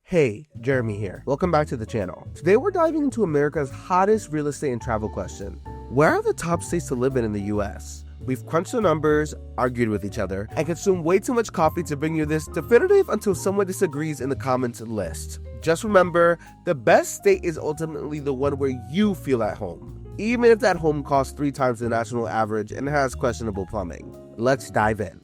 Hey, Jeremy here. Welcome back to the channel. Today we're diving into America's hottest real estate and travel question. Where are the top states to live in the US? We've crunched the numbers, argued with each other, and consumed way too much coffee to bring you this definitive until someone disagrees in the comments list. Just remember, the best state is ultimately the one where you feel at home, even if that home costs 3 times the national average and has questionable plumbing. Let's dive in.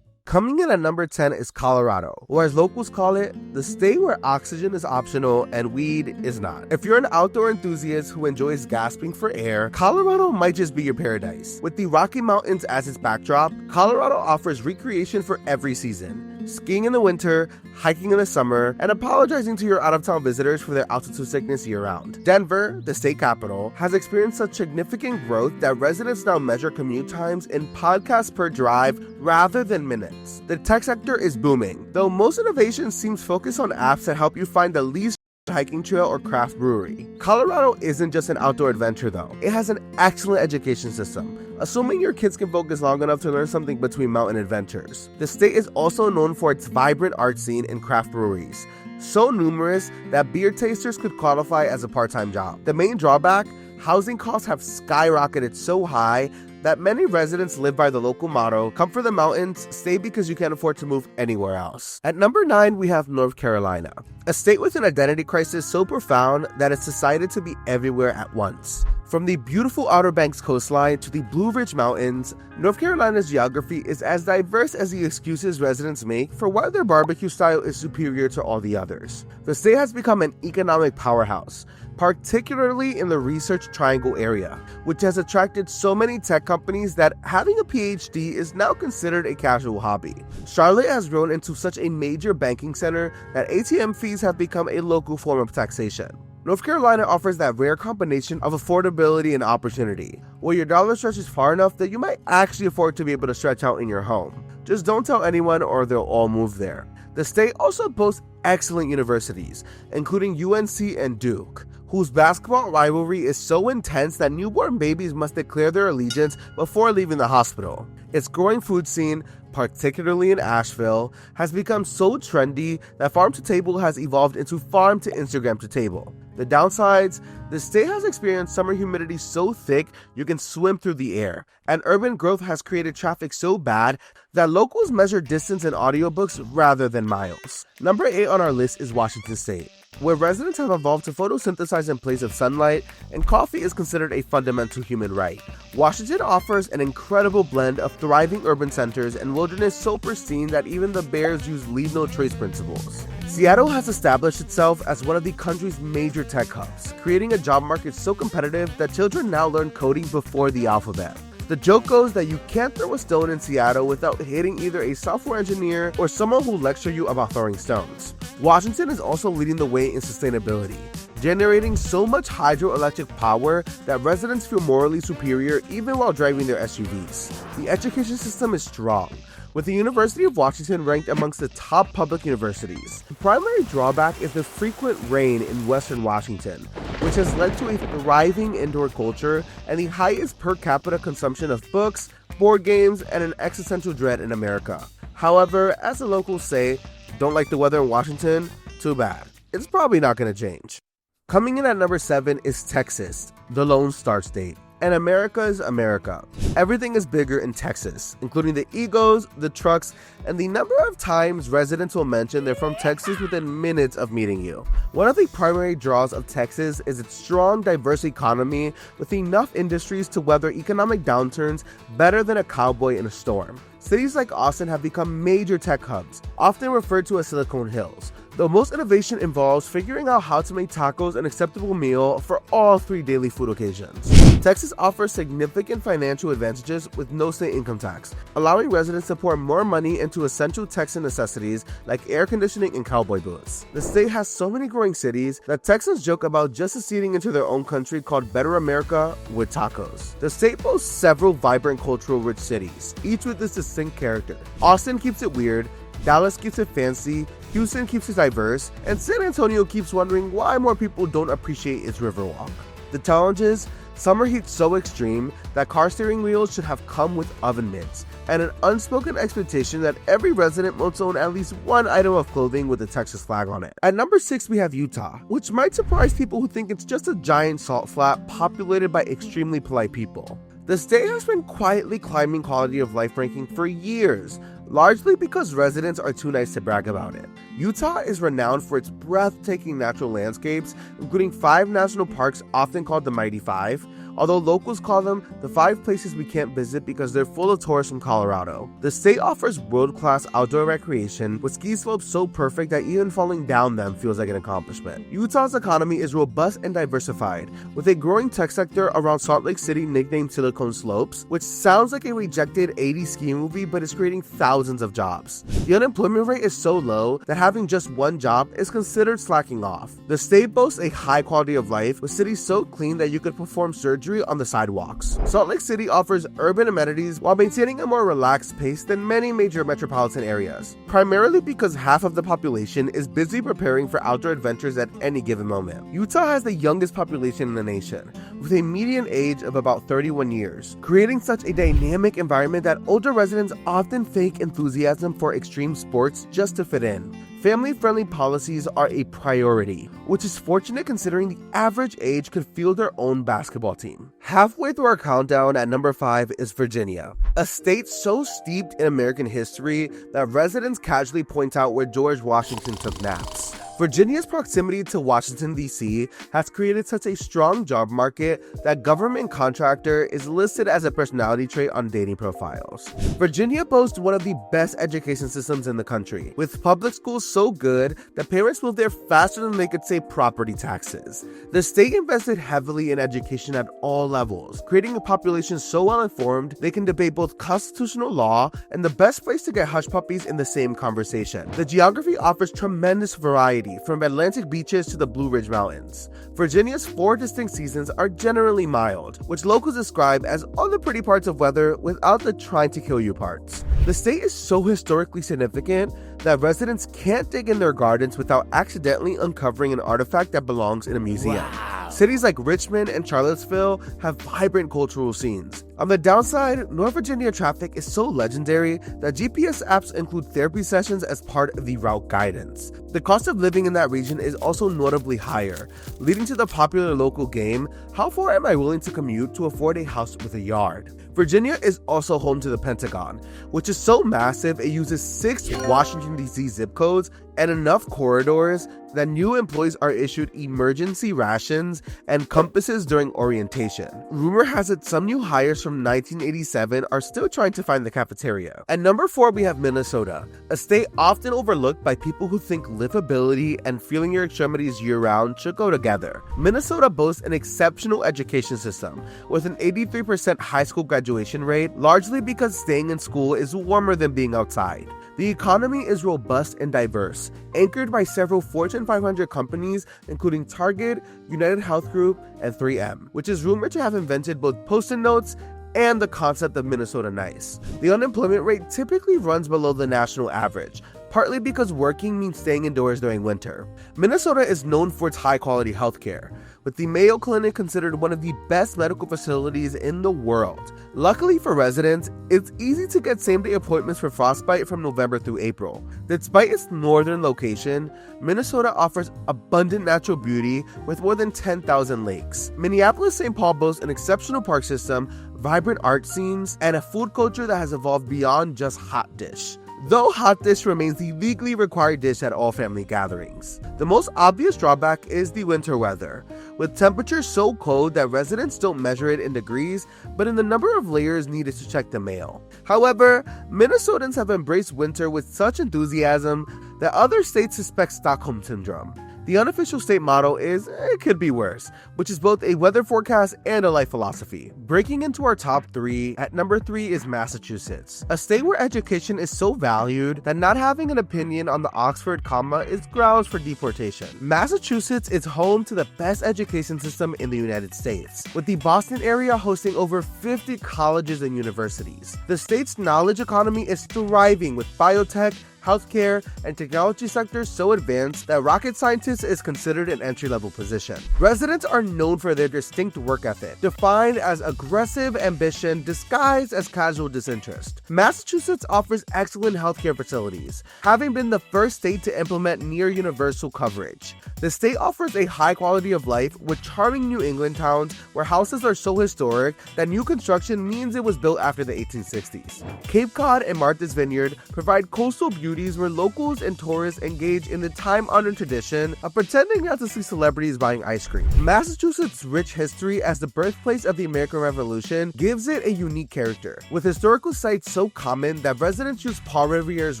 Coming in at number 10 is Colorado, or as locals call it, the state where oxygen is optional and weed is not. If you're an outdoor enthusiast who enjoys gasping for air, Colorado might just be your paradise. With the Rocky Mountains as its backdrop, Colorado offers recreation for every season. Skiing in the winter, hiking in the summer, and apologizing to your out-of-town visitors for their altitude sickness year-round. Denver, the state capital, has experienced such significant growth that residents now measure commute times in podcasts per drive rather than minutes. The tech sector is booming, though most innovation seems focused on apps that help you find the least hiking trail or craft brewery. Colorado isn't just an outdoor adventure though. It has an excellent education system, assuming your kids can focus long enough to learn something between mountain adventures. The state is also known for its vibrant art scene and craft breweries, so numerous that beer tasters could qualify as a part-time job. The main drawback, housing costs have skyrocketed so high that many residents live by the local motto, come for the mountains, stay because you can't afford to move anywhere else. At number 9, we have North Carolina, a state with an identity crisis so profound that it's decided to be everywhere at once. From the beautiful Outer Banks coastline to the Blue Ridge Mountains, North Carolina's geography is as diverse as the excuses residents make for why their barbecue style is superior to all the others. The state has become an economic powerhouse, particularly in the Research Triangle area, which has attracted so many tech companies that having a PhD is now considered a casual hobby. Charlotte has grown into such a major banking center that ATM fees have become a local form of taxation. North Carolina offers that rare combination of affordability and opportunity, where your dollar stretches far enough that you might actually afford to be able to stretch out in your home. Just don't tell anyone or they'll all move there. The state also boasts excellent universities, including UNC and Duke, whose basketball rivalry is so intense that newborn babies must declare their allegiance before leaving the hospital. Its growing food scene, particularly in Asheville, has become so trendy that farm to table has evolved into farm to Instagram to table. The downsides, the state has experienced summer humidity so thick you can swim through the air, and urban growth has created traffic so bad that locals measure distance in audiobooks rather than miles. Number 8 on our list is Washington State, where residents have evolved to photosynthesize in place of sunlight, and coffee is considered a fundamental human right. Washington offers an incredible blend of thriving urban centers and wilderness so pristine that even the bears use leave no trace principles. Seattle has established itself as one of the country's major tech hubs, creating a job market so competitive that children now learn coding before the alphabet. The joke goes that you can't throw a stone in Seattle without hitting either a software engineer or someone who lecture you about throwing stones. Washington is also leading the way in sustainability, generating so much hydroelectric power that residents feel morally superior even while driving their SUVs. The education system is strong, with the University of Washington ranked amongst the top public universities. The primary drawback is the frequent rain in western Washington, which has led to a thriving indoor culture and the highest per capita consumption of books, board games, and an existential dread in America. However, as the locals say, don't like the weather in Washington? Too bad. It's probably not going to change. Coming in at number 7 is Texas, the Lone Star State. And America is America. Everything is bigger in Texas, including the egos, the trucks, and the number of times residents will mention they're from Texas within minutes of meeting you. One of the primary draws of Texas is its strong, diverse economy with enough industries to weather economic downturns better than a cowboy in a storm. Cities like Austin have become major tech hubs, often referred to as Silicon Hills, though most innovation involves figuring out how to make tacos an acceptable meal for all 3 daily food occasions. Texas offers significant financial advantages with no state income tax, allowing residents to pour more money into essential Texan necessities like air conditioning and cowboy boots. The state has so many growing cities that Texans joke about just seceding into their own country called Better America with tacos. The state boasts several vibrant cultural rich cities, each with its distinct character. Austin keeps it weird, Dallas keeps it fancy, Houston keeps it diverse, and San Antonio keeps wondering why more people don't appreciate its Riverwalk. The challenges: Summer heat so extreme that car steering wheels should have come with oven mitts, and an unspoken expectation that every resident must own at least one item of clothing with the Texas flag on it. At number 6, we have Utah, which might surprise people who think it's just a giant salt flat populated by extremely polite people. The state has been quietly climbing quality of life ranking for years, largely because residents are too nice to brag about it. Utah is renowned for its breathtaking natural landscapes, including 5 national parks often called the Mighty Five, although locals call them the 5 places we can't visit because they're full of tourists from Colorado. The state offers world-class outdoor recreation, with ski slopes so perfect that even falling down them feels like an accomplishment. Utah's economy is robust and diversified, with a growing tech sector around Salt Lake City nicknamed Silicon Slopes, which sounds like a rejected 80s ski movie but is creating thousands of jobs. The unemployment rate is so low that having just one job is considered slacking off. The state boasts a high quality of life, with cities so clean that you could perform surgery on the sidewalks. Salt Lake City offers urban amenities while maintaining a more relaxed pace than many major metropolitan areas, primarily because half of the population is busy preparing for outdoor adventures at any given moment. Utah has the youngest population in the nation, with a median age of about 31 years, creating such a dynamic environment that older residents often fake enthusiasm for extreme sports just to fit in. Family-friendly policies are a priority, which is fortunate considering the average age could field their own basketball team. Halfway through our countdown at number 5 is Virginia, a state so steeped in American history that residents casually point out where George Washington took naps. Virginia's proximity to Washington, D.C. has created such a strong job market that government contractor is listed as a personality trait on dating profiles. Virginia boasts one of the best education systems in the country, with public schools so good that parents move there faster than they could save property taxes. The state invested heavily in education at all levels, creating a population so well informed they can debate both constitutional law and the best place to get hush puppies in the same conversation. The geography offers tremendous variety, from Atlantic beaches to the Blue Ridge Mountains. Virginia's 4 distinct seasons are generally mild, which locals describe as all the pretty parts of weather without the trying to kill you parts. The state is so historically significant that residents can't dig in their gardens without accidentally uncovering an artifact that belongs in a museum. Wow. Cities like Richmond and Charlottesville have vibrant cultural scenes. On the downside, North Virginia traffic is so legendary that GPS apps include therapy sessions as part of the route guidance. The cost of living in that region is also notably higher, leading to the popular local game, how far am I willing to commute to afford a house with a yard? Virginia is also home to the Pentagon, which is so massive it uses 6 Washington, D.C. zip codes and enough corridors that new employees are issued emergency rations and compasses during orientation. Rumor has it some new hires from 1987 are still trying to find the cafeteria. At number 4, we have Minnesota, a state often overlooked by people who think livability and feeling your extremities year-round should go together. Minnesota boasts an exceptional education system, with an 83% high school graduation rate, largely because staying in school is warmer than being outside. The economy is robust and diverse, anchored by several Fortune 500 companies including Target, United Health Group, and 3M, which is rumored to have invented both Post-it notes and the concept of Minnesota Nice. The unemployment rate typically runs below the national average, partly because working means staying indoors during winter. Minnesota is known for its high-quality healthcare, with the Mayo Clinic considered one of the best medical facilities in the world. Luckily for residents, it's easy to get same-day appointments for frostbite from November through April. Despite its northern location, Minnesota offers abundant natural beauty with more than 10,000 lakes. Minneapolis-St. Paul boasts an exceptional park system, vibrant art scenes, and a food culture that has evolved beyond just hot dish. Though hot dish remains the legally required dish at all family gatherings. The most obvious drawback is the winter weather, with temperatures so cold that residents don't measure it in degrees, but in the number of layers needed to check the mail. However, Minnesotans have embraced winter with such enthusiasm that other states suspect Stockholm Syndrome. The unofficial state motto is, it could be worse, which is both a weather forecast and a life philosophy. Breaking into our top 3, at number 3 is Massachusetts, a state where education is so valued that not having an opinion on the Oxford comma is grounds for deportation. Massachusetts is home to the best education system in the United States, with the Boston area hosting over 50 colleges and universities. The state's knowledge economy is thriving with biotech, healthcare, and technology sectors so advanced that rocket scientist is considered an entry-level position. Residents are known for their distinct work ethic, defined as aggressive ambition disguised as casual disinterest. Massachusetts offers excellent healthcare facilities, having been the first state to implement near-universal coverage. The state offers a high quality of life with charming New England towns where houses are so historic that new construction means it was built after the 1860s. Cape Cod and Martha's Vineyard provide coastal beauties where locals and tourists engage in the time-honored tradition of pretending not to see celebrities buying ice cream. Massachusetts' rich history as the birthplace of the American Revolution gives it a unique character, with historical sites so common that residents use Paul Revere's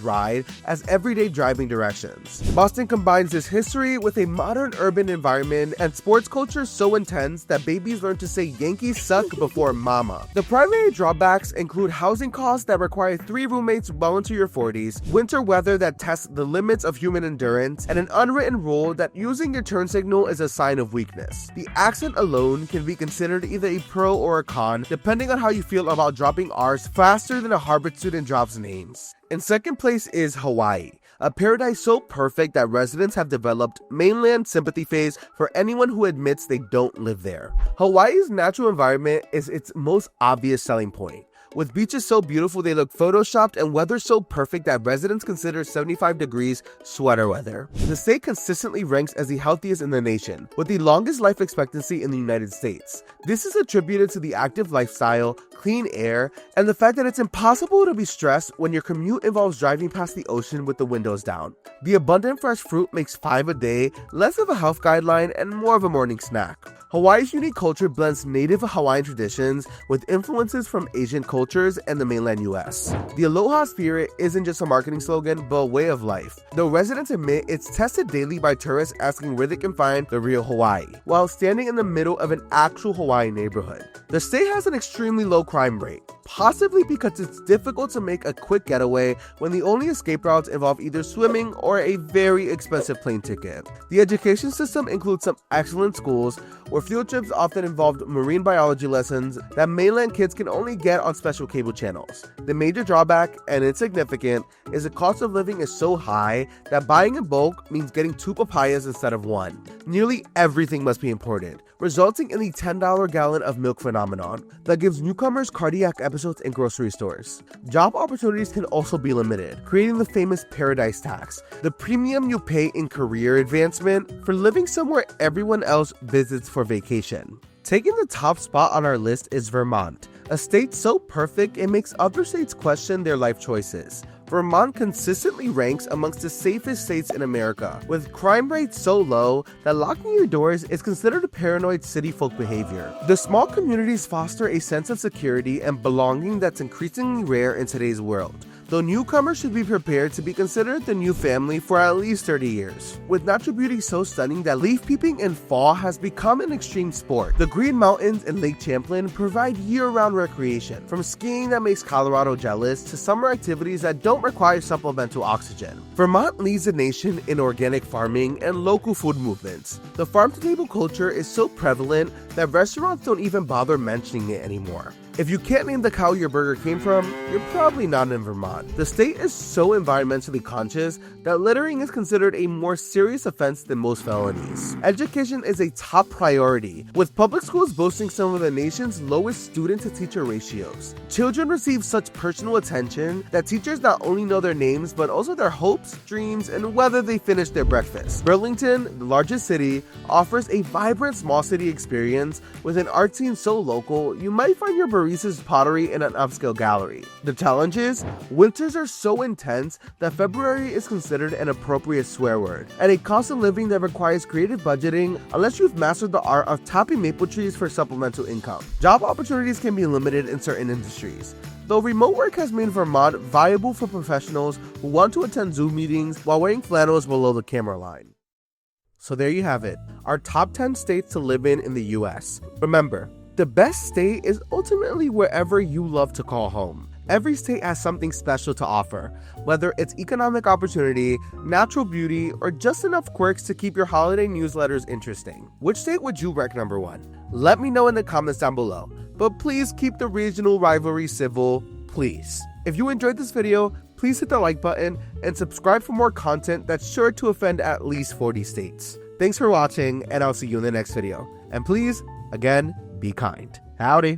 ride as everyday driving directions. Boston combines this history with a modern urban environment and sports culture so intense that babies learn to say Yankees suck before mama. The primary drawbacks include housing costs that require 3 roommates well into your 40s, winter weather that tests the limits of human endurance, and an unwritten rule that using your turn signal is a sign of weakness. The accent alone can be considered either a pro or a con, depending on how you feel about dropping R's faster than a Harvard student drops names. In second place is Hawaii, a paradise so perfect that residents have developed mainland sympathy phase for anyone who admits they don't live there. Hawaii's natural environment is its most obvious selling point, with beaches so beautiful they look photoshopped and weather so perfect that residents consider 75 degrees sweater weather. The state consistently ranks as the healthiest in the nation, with the longest life expectancy in the United States. This is attributed to the active lifestyle, clean air, and the fact that it's impossible to be stressed when your commute involves driving past the ocean with the windows down. The abundant fresh fruit makes 5 a day less of a health guideline and more of a morning snack. Hawaii's unique culture blends native Hawaiian traditions with influences from Asian cultures and the mainland US. The Aloha spirit isn't just a marketing slogan, but a way of life. Though residents admit it's tested daily by tourists asking where they can find the real Hawaii, while standing in the middle of an actual Hawaiian neighborhood. The state has an extremely low crime rate, possibly because it's difficult to make a quick getaway when the only escape routes involve either swimming or a very expensive plane ticket. The education system includes some excellent schools, where field trips often involved marine biology lessons that mainland kids can only get on special cable channels. The major drawback, and it's significant, is the cost of living is so high that buying in bulk means getting 2 papayas instead of 1. Nearly everything must be imported, resulting in the $10 gallon of milk phenomenon that gives newcomers cardiac episodes in grocery stores. Job opportunities can also be limited, creating the famous paradise tax, the premium you pay in career advancement for living somewhere everyone else visits for vacation. Taking the top spot on our list is Vermont, a state so perfect it makes other states question their life choices. Vermont consistently ranks amongst the safest states in America, with crime rates so low that locking your doors is considered a paranoid city folk behavior. The small communities foster a sense of security and belonging that's increasingly rare in today's world, though newcomers should be prepared to be considered the new family for at least 30 years. With natural beauty so stunning that leaf peeping in fall has become an extreme sport, the Green Mountains and Lake Champlain provide year-round recreation, from skiing that makes Colorado jealous to summer activities that don't require supplemental oxygen. Vermont leads the nation in organic farming and local food movements. The farm-to-table culture is so prevalent that restaurants don't even bother mentioning it anymore. If you can't name the cow your burger came from, you're probably not in Vermont. The state is so environmentally conscious that littering is considered a more serious offense than most felonies. Education is a top priority, with public schools boasting some of the nation's lowest student-to-teacher ratios. Children receive such personal attention that teachers not only know their names, but also their hopes, dreams, and whether they finish their breakfast. Burlington, the largest city, offers a vibrant small city experience with an art scene so local, you might find your Reese's pottery in an upscale gallery. The challenge is, winters are so intense that February is considered an appropriate swear word, and a cost of living that requires creative budgeting unless you've mastered the art of tapping maple trees for supplemental income. Job opportunities can be limited in certain industries, though remote work has made Vermont viable for professionals who want to attend Zoom meetings while wearing flannels below the camera line. So there you have it, our top 10 states to live in the US. Remember, the best state is ultimately wherever you love to call home. Every state has something special to offer, whether it's economic opportunity, natural beauty, or just enough quirks to keep your holiday newsletters interesting. Which state would you rank number 1? Let me know in the comments down below, but please keep the regional rivalry civil, please. If you enjoyed this video, please hit the like button and subscribe for more content that's sure to offend at least 40 states. Thanks for watching, and I'll see you in the next video. And please, again, be kind. Howdy.